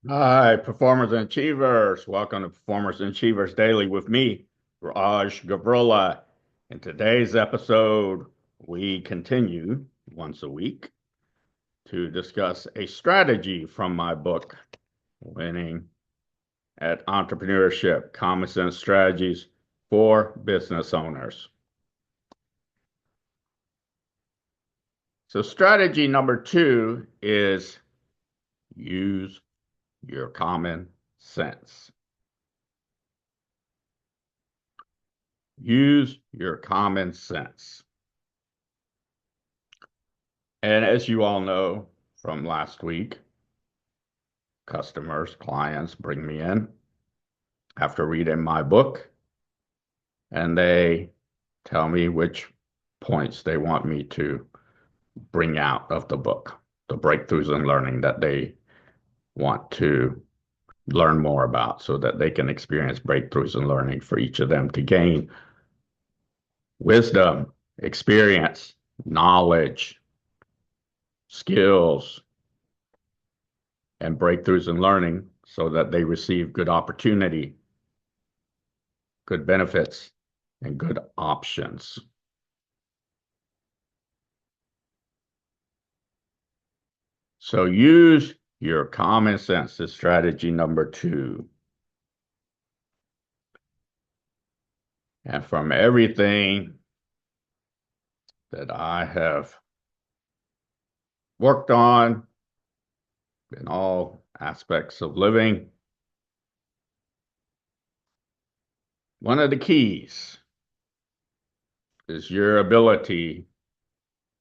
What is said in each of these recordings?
Hi, performers and achievers. Welcome to Performers and Achievers Daily with me, Raj Gavurla. In today's episode, we continue once a week to discuss a strategy from my book, Winning at Entrepreneurship: Common Sense Strategies for Business Owners. So, strategy number 2 is use your common sense. Use your common sense. And as you all know from last week, customers, clients bring me in after reading my book, and they tell me which points they want me to bring out of the book, the breakthroughs in learning that they want to learn more about so that they can experience breakthroughs in learning for each of them to gain wisdom, experience, knowledge, skills, and breakthroughs in learning so that they receive good opportunity, good benefits, and good options. So use your common sense is strategy number 2. And from everything that I have worked on in all aspects of living, one of the keys is your ability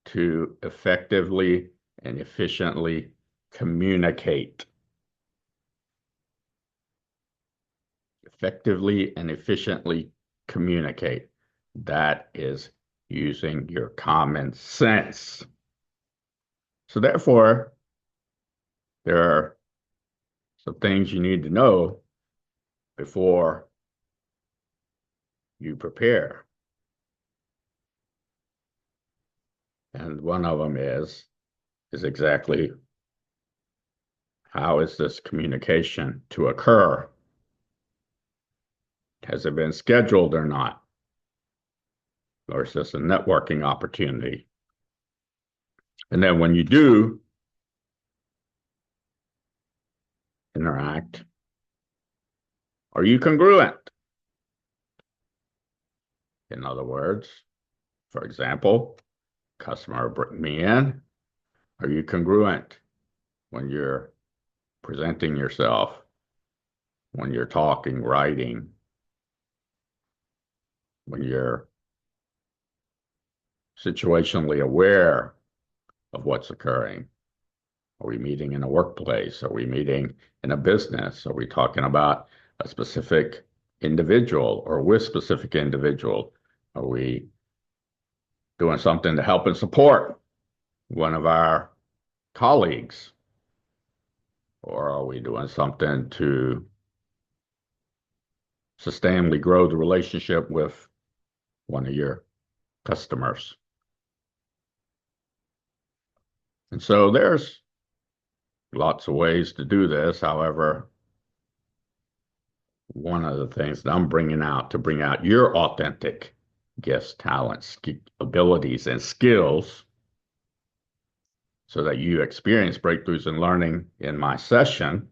to effectively and efficiently communicate. Effectively and efficiently communicate. That is using your common sense. So therefore, there are some things you need to know before you prepare. And one of them is exactly how is this communication to occur? Has it been scheduled or not? Or is this a networking opportunity? And then when you do interact, are you congruent? In other words, for example, customer bring me in. Are you congruent when you're presenting yourself, when you're talking, writing, when you're situationally aware of what's occurring? Are we meeting in a workplace? Are we meeting in a business? Are we talking about a specific individual or with specific individual? Are we doing something to help and support one of our colleagues? Or are we doing something to sustainably grow the relationship with one of your customers? And so there's lots of ways to do this. However, one of the things that I'm bringing out to bring out your authentic gifts, talents, abilities, and skills so that you experience breakthroughs in learning in my session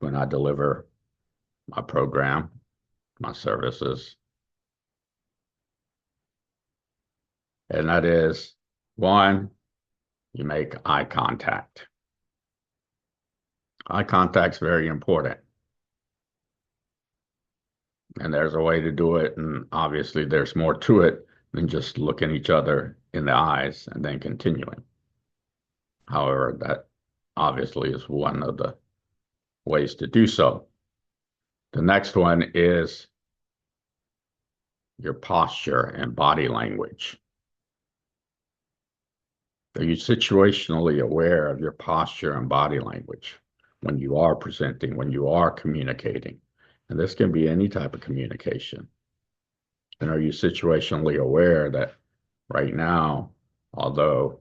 when I deliver my program, my services. And that is, one, you make eye contact. Eye contact is very important. And there's a way to do it. And obviously, there's more to it than just looking each other in the eyes and then continuing. However, that obviously is one of the ways to do so. The next one is your posture and body language. Are you situationally aware of your posture and body language when you are presenting, when you are communicating? And this can be any type of communication. And are you situationally aware that right now, although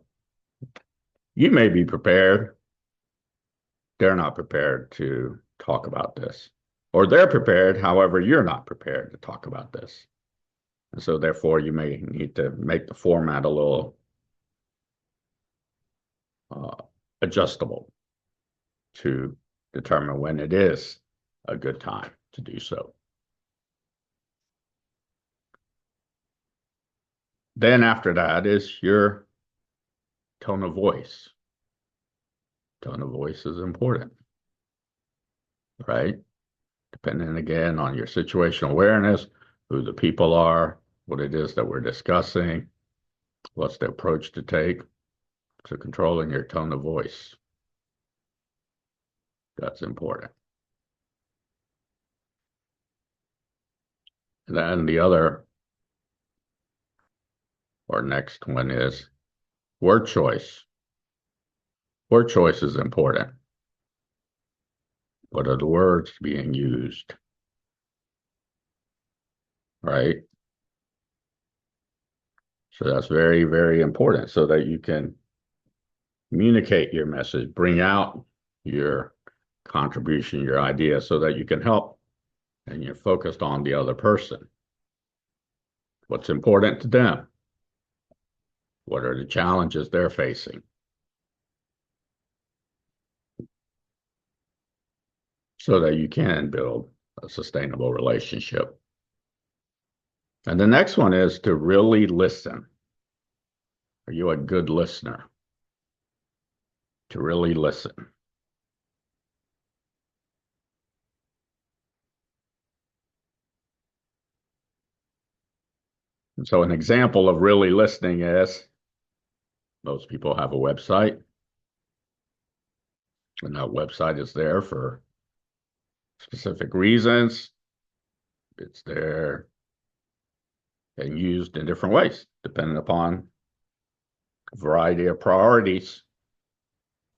you may be prepared, they're not prepared to talk about this. Or they're prepared, however, you're not prepared to talk about this. And so therefore you may need to make the format a little adjustable to determine when it is a good time to do so. Then after that is your tone of voice. Tone of voice is important, right? Depending again on your situational awareness, who the people are, what it is that we're discussing, what's the approach to take. So controlling your tone of voice, that's important. And then the other or next one is word choice. Word choice is important. What are the words being used? Right? So that's very, very important so that you can communicate your message, bring out your contribution, your idea, so that you can help and you're focused on the other person. What's important to them? What are the challenges they're facing? So that you can build a sustainable relationship. And the next one is to really listen. Are you a good listener? To really listen. And so an example of really listening is most people have a website, and that website is there for specific reasons. It's there and used in different ways, depending upon a variety of priorities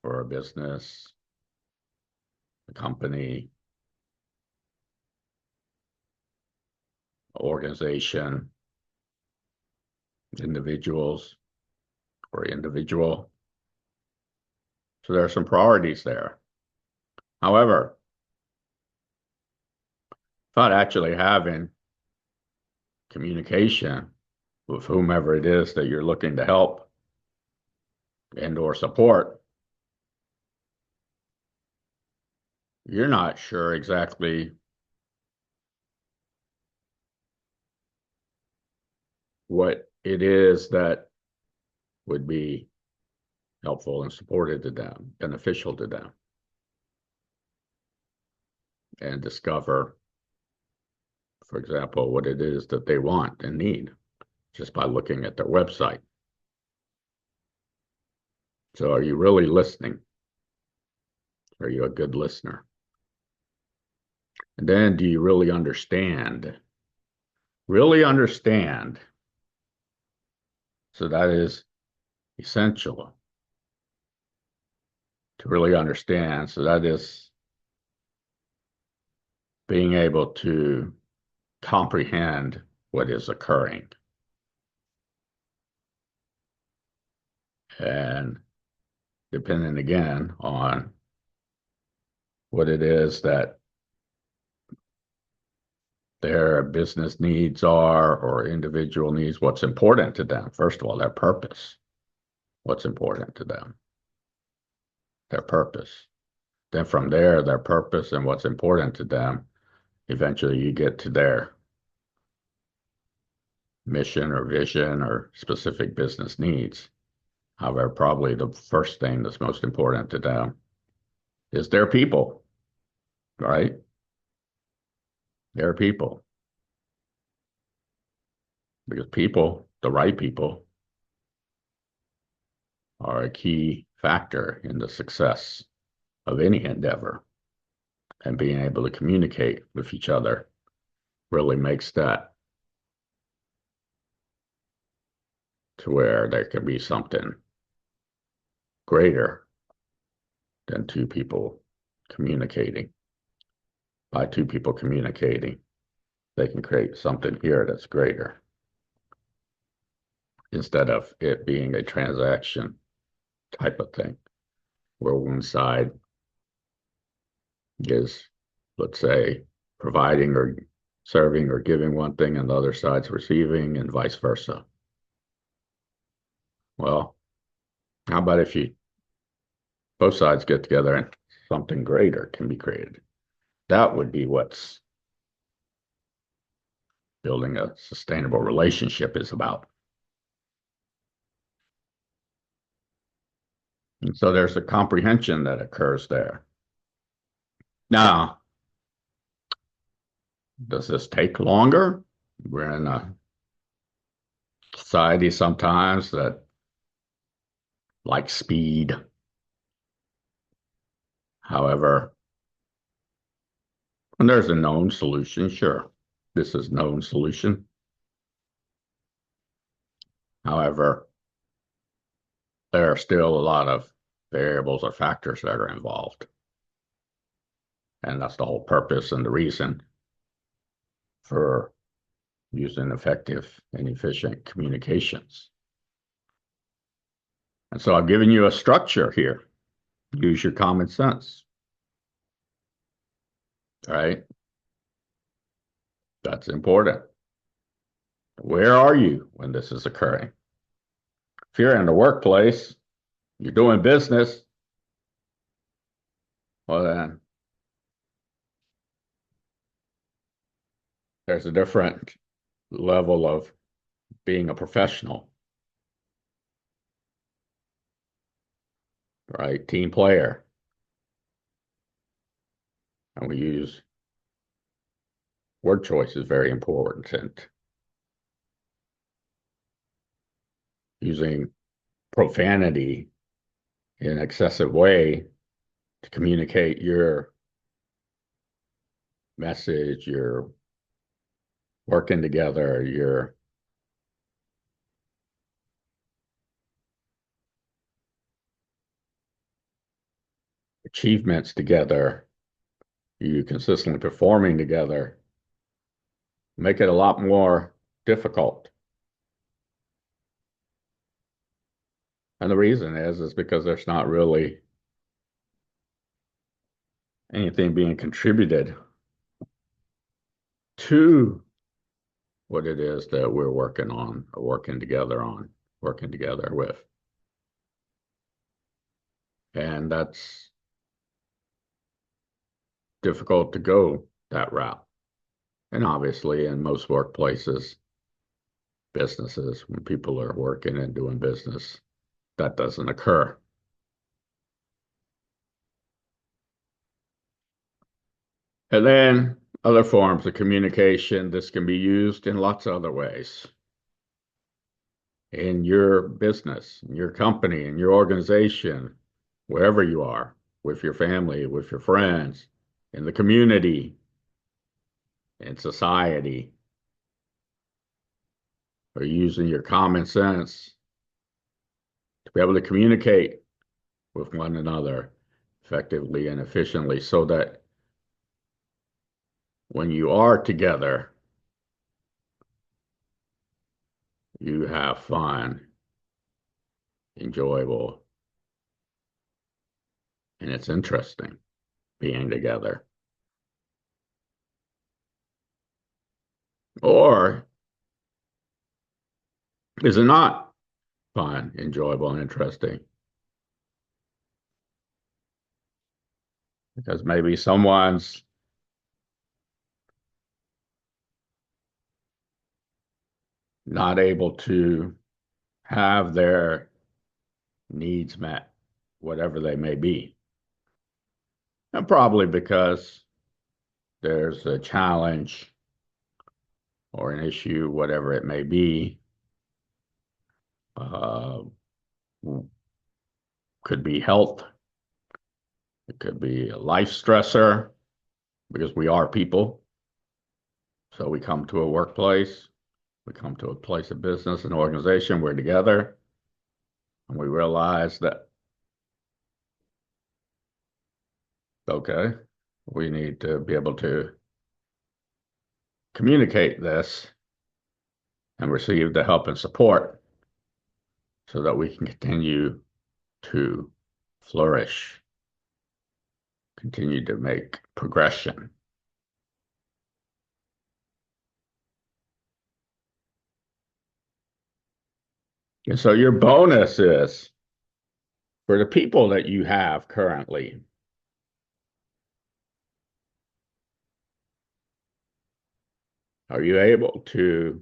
for a business, a company, organization, individuals, or individual. So there are some priorities there. However, without actually having communication with whomever it is that you're looking to help and or support, you're not sure exactly what it is that would be helpful and supportive to them, beneficial to them, and discover, for example, what it is that they want and need just by looking at their website. So are you really listening? Are you a good listener? And then do you really understand? Really understand. So that is essential to really understand. So that is being able to comprehend what is occurring. And depending again on what it is that their business needs are or individual needs, what's important to them. First of all, their purpose. What's important to them? Their purpose. Then from there, their purpose and what's important to them, eventually you get to their mission or vision or specific business needs. However, probably the first thing that's most important to them is their people, right? Their people. Because people, the right people, are a key factor in the success of any endeavor. And being able to communicate with each other really makes that to where there can be something greater than two people communicating. By two people communicating, they can create something here that's greater instead of it being a transaction type of thing where one side is, let's say, providing or serving or giving one thing and the other side's receiving and vice versa. Well, how about if you both sides get together and something greater can be created? That would be what's building a sustainable relationship is about. And so there's a comprehension that occurs there. Now, does this take longer? We're in a society sometimes that likes speed. However, when there's a known solution, sure, this is known solution. However, there are still a lot of variables or factors that are involved. And that's the whole purpose and the reason for using effective and efficient communications. And so I've given you a structure here. Use your common sense. All right? That's important. Where are you when this is occurring? If you're in the workplace, you're doing business, well, then there's a different level of being a professional, right? Team player. And we use word choice is very important. And using profanity in an excessive way to communicate your message, your working together, your achievements together, you consistently performing together, make it a lot more difficult. And the reason is because there's not really anything being contributed to what it is that we're working on or working together with. And that's difficult to go that route. And obviously, in most workplaces, businesses, when people are working and doing business, that doesn't occur. And then other forms of communication, this can be used in lots of other ways. In your business, in your company, in your organization, wherever you are, with your family, with your friends, in the community, in society, or using your common sense to be able to communicate with one another effectively and efficiently so that when you are together, you have fun, enjoyable, and it's interesting being together. Or is it not fun, enjoyable, and interesting? Because maybe someone's not able to have their needs met, whatever they may be. And probably because there's a challenge or an issue, whatever it may be, uh, could be health, it could be a life stressor, because we are people. So we come to a workplace, we come to a place of business, an organization, we're together, and we realize that, okay, we need to be able to communicate this and receive the help and support so that we can continue to flourish, continue to make progression. And so your bonus is for the people that you have currently, are you able to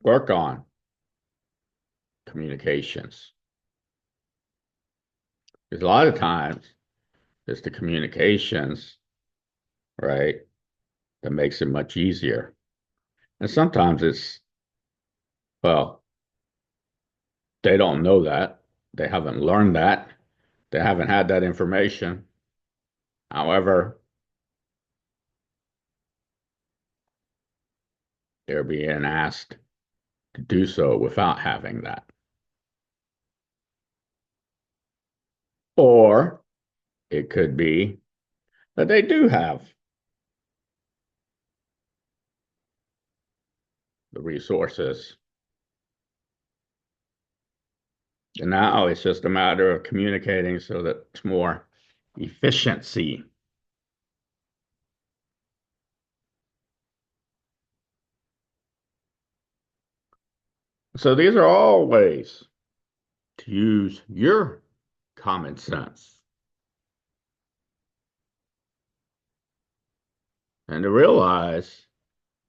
work on communications? Because a lot of times it's the communications, right, that makes it much easier. And sometimes it's, well, they don't know that. They haven't learned that. They haven't had that information. However, they're being asked to do so without having that. Or it could be that they do have the resources. And now it's just a matter of communicating so that it's more efficiency. So these are all ways to use your common sense and to realize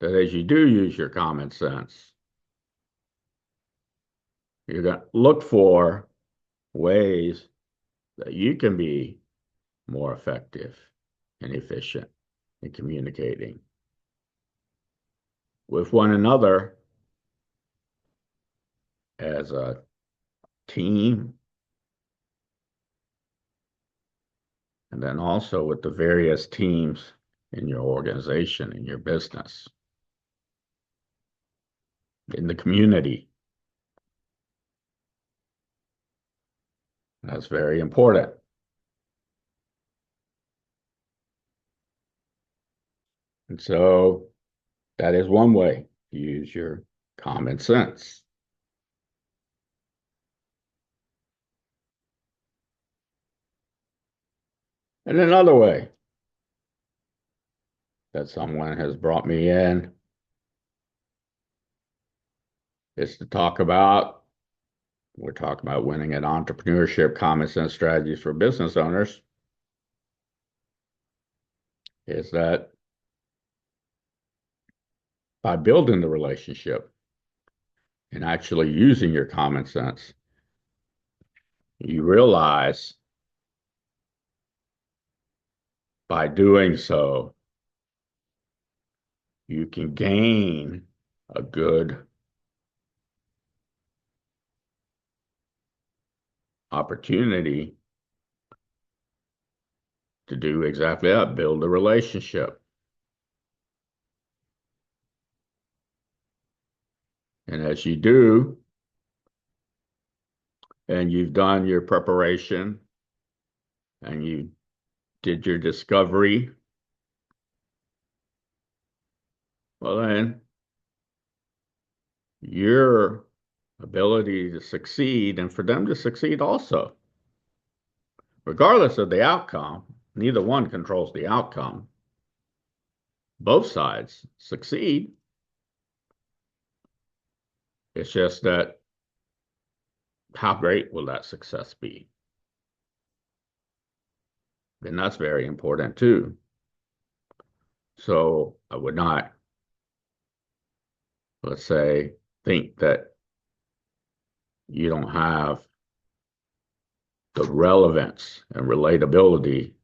that as you do use your common sense, you're going to look for ways that you can be more effective and efficient in communicating with one another as a team, and then also with the various teams in your organization, in your business, in the community. That's very important. And so that is one way to use your common sense. And another way that someone has brought me in is to talk about, we're talking about winning at entrepreneurship, common sense strategies for business owners, is that by building the relationship and actually using your common sense, you realize by doing so, you can gain a good opportunity to do exactly that, build a relationship. And as you do, and you've done your preparation and you did your discovery, well, then your ability to succeed and for them to succeed also, regardless of the outcome, neither one controls the outcome. Both sides succeed. It's just that how great will that success be? And that's very important too. So I would not, let's say, think that you don't have the relevance and relatability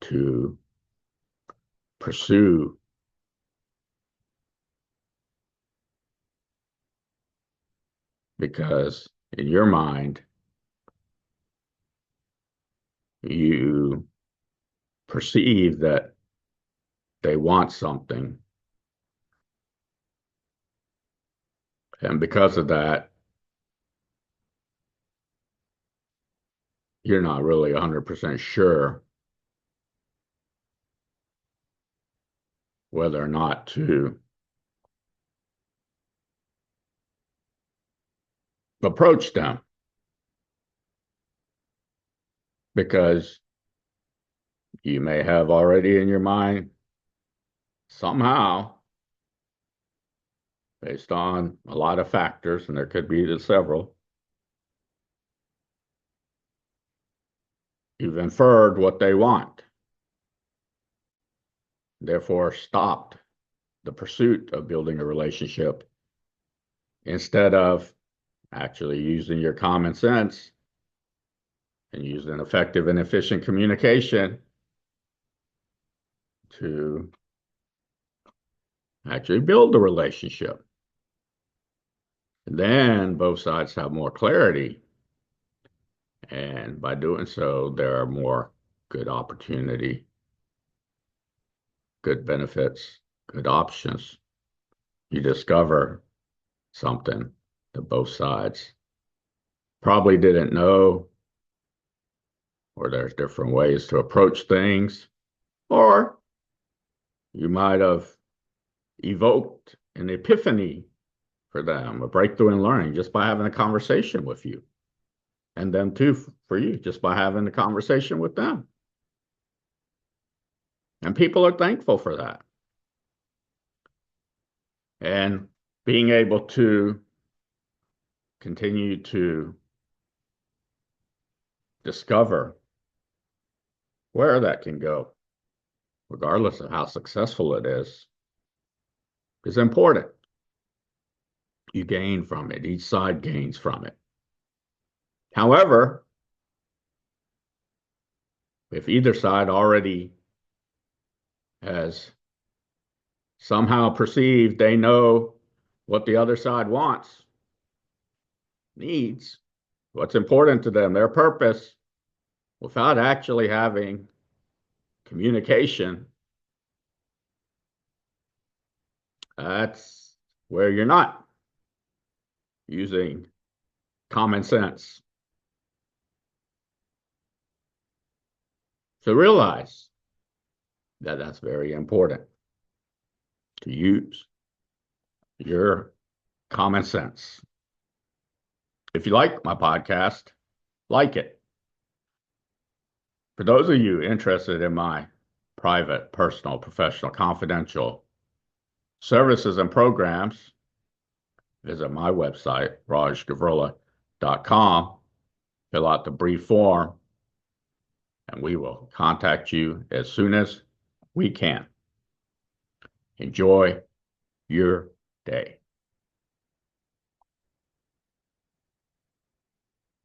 to pursue because in your mind, you perceive that they want something. And because of that, you're not really 100% sure whether or not to approach them. because you may have already in your mind somehow, based on a lot of factors, and there could be several, you've inferred what they want, therefore stopped the pursuit of building a relationship instead of actually using your common sense and using effective and efficient communication to actually build the relationship. And then both sides have more clarity. And by doing so, there are more good opportunity, good benefits, good options. You discover something that both sides probably didn't know, or there's different ways to approach things, or you might have evoked an epiphany for them, a breakthrough in learning just by having a conversation with you. And them too for you, just by having a conversation with them. And people are thankful for that. And being able to continue to discover where that can go, regardless of how successful it is important. You gain from it. Each side gains from it. However, if either side already has somehow perceived they know what the other side wants, needs, what's important to them, their purpose, without actually having communication, that's where you're not using common sense. So realize that that's very important, to use your common sense. If you like my podcast, like it. For those of you interested in my private, personal, professional, confidential services and programs, visit my website, rajgavurla.com, fill out the brief form, and we will contact you as soon as we can. Enjoy your day.